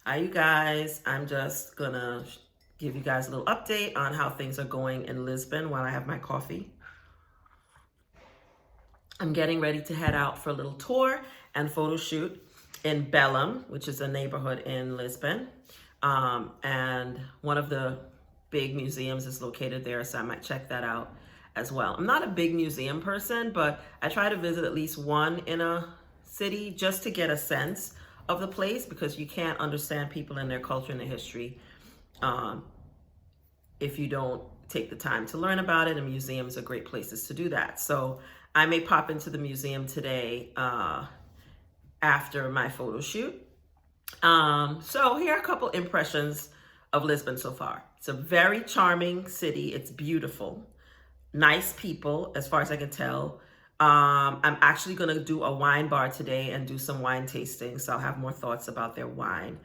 Hi, you guys. I'm just gonna give you guys a little update on how things are going in Lisbon while I have my coffee. I'm getting ready to head out for a little tour and photo shoot in Belém, which is a neighborhood in Lisbon. And one of the big museums is located there, so I might check that out as well. I'm not a big museum person, but I try to visit at least one in a city just to get a sense of the place because you can't understand people and their culture and their history um, if you don't take the time to learn about it, and museums are great places to do that. So I may pop into the museum today after my photo shoot. So here are a couple impressions of Lisbon so far. It's a very charming city. It's beautiful, nice people, as far as I can tell. I'm actually going to do a wine bar today and do some wine tasting. So I'll have more thoughts about their wine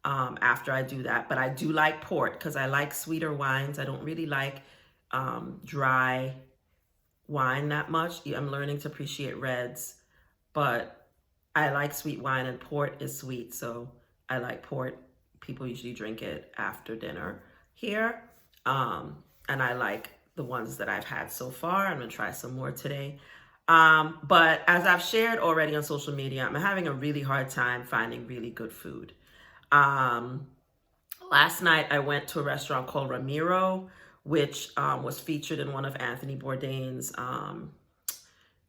after I do that. But I do like port because I like sweeter wines. I don't really like dry wine that much. I'm learning to appreciate reds, but I like sweet wine, and port is sweet. So I like port. People usually drink it after dinner here. And I like the ones that I've had so far. I'm going to try some more today. But as I've shared already on social media, I'm having a really hard time finding really good food. Last night I went to a restaurant called Ramiro, which was featured in one of Anthony Bourdain's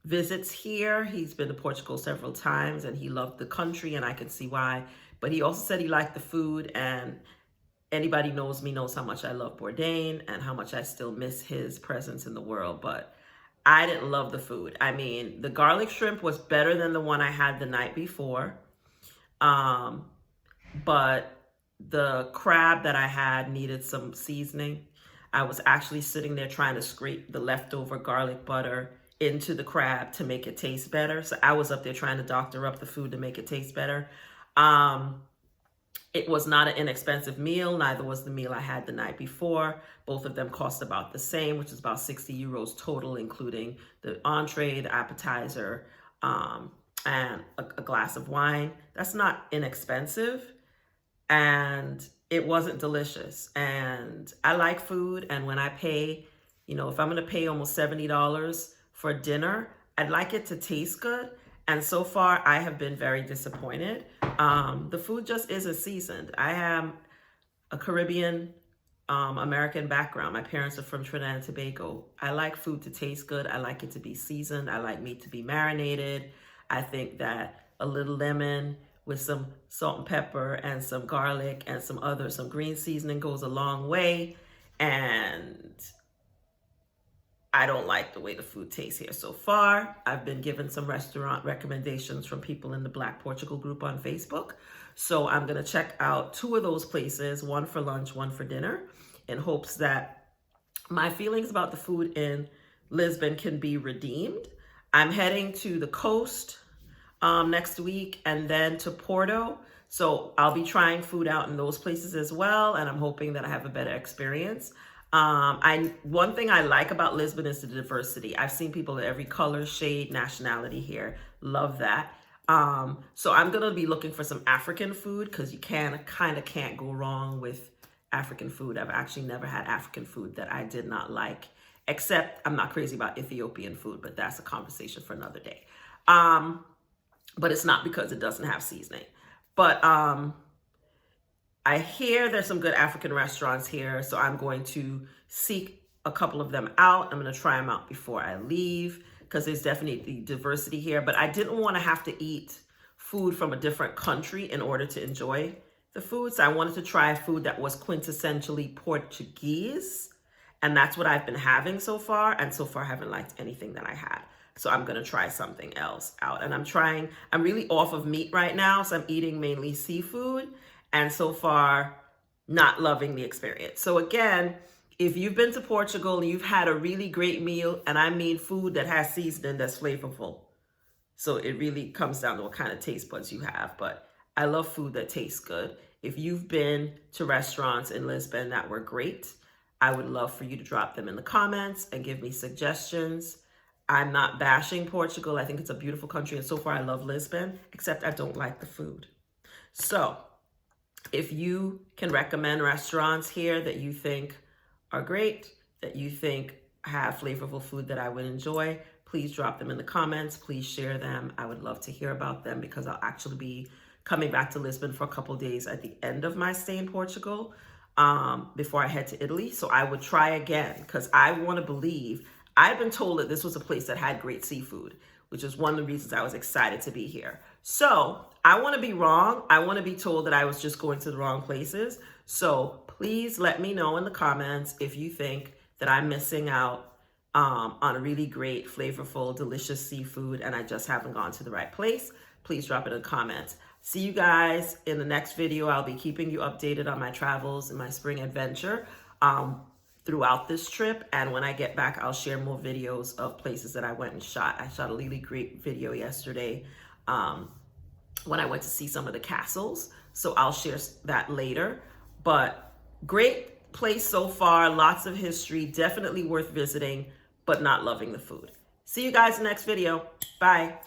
visits here. He's been to Portugal several times and he loved the country, and I can see why. But he also said he liked the food, and anybody knows me knows how much I love Bourdain and how much I still miss his presence in the world. But I didn't love the food. I mean, the garlic shrimp was better than the one I had the night before. But the crab that I had needed some seasoning. I was actually sitting there trying to scrape the leftover garlic butter into the crab to make it taste better. So I was up there trying to doctor up the food to make it taste better. It was not an inexpensive meal. Neither was the meal I had the night before. Both of them cost about the same, which is about 60 euros total, including the entree, the appetizer, and a glass of wine. That's not inexpensive. And it wasn't delicious. And I like food. And when I pay, if I'm going to pay almost $70 for dinner, I'd like it to taste good. And so far, I have been very disappointed. The food just isn't seasoned. I have a Caribbean American background. My parents are from Trinidad and Tobago. I like food to taste good. I like it to be seasoned. I like meat to be marinated. I think that a little lemon with some salt and pepper and some garlic and some green seasoning goes a long way. And I don't like the way the food tastes here so far. I've been given some restaurant recommendations from people in the Black Portugal group on Facebook. So I'm going to check out two of those places, one for lunch, one for dinner, in hopes that my feelings about the food in Lisbon can be redeemed. I'm heading to the coast next week and then to Porto. So I'll be trying food out in those places as well. And I'm hoping that I have a better experience. One thing I like about Lisbon is the diversity. I've seen people of every color, shade, nationality here. Love that. So I'm going to be looking for some African food because you kind of can't go wrong with African food. I've actually never had African food that I did not like, except I'm not crazy about Ethiopian food, but that's a conversation for another day. But it's not because it doesn't have seasoning. But I hear there's some good African restaurants here, so I'm going to seek a couple of them out. I'm going to try them out before I leave because there's definitely diversity here. But I didn't want to have to eat food from a different country in order to enjoy the food. So I wanted to try food that was quintessentially Portuguese. And that's what I've been having so far. And so far, I haven't liked anything that I had. So I'm going to try something else out. And I'm really off of meat right now. So I'm eating mainly seafood. And so far, not loving the experience. So again, if you've been to Portugal and you've had a really great meal, and I mean food that has seasoning that's flavorful. So it really comes down to what kind of taste buds you have. But I love food that tastes good. If you've been to restaurants in Lisbon that were great, I would love for you to drop them in the comments and give me suggestions. I'm not bashing Portugal. I think it's a beautiful country. And so far, I love Lisbon, except I don't like the food. So If you can recommend restaurants here that you think are great, that you think have flavorful food that I would enjoy, please drop them in the comments. Please share them. I would love to hear about them because I'll actually be coming back to Lisbon for a couple days at the end of my stay in Portugal before I head to Italy. So I would try again because I want to believe, I've been told that this was a place that had great seafood, which is one of the reasons I was excited to be here. So I want to be wrong. I want to be told that I was just going to the wrong places. So please let me know in the comments if you think that I'm missing out on a really great, flavorful, delicious seafood and I just haven't gone to the right place. Please drop it in the comments. See you guys in the next video. I'll be keeping you updated on my travels and my spring adventure throughout this trip. And when I get back, I'll share more videos of places that I went and shot. I shot a really great video yesterday when I went to see some of the castles. So I'll share that later. But great place so far, lots of history, definitely worth visiting, but not loving the food. See you guys in the next video. Bye.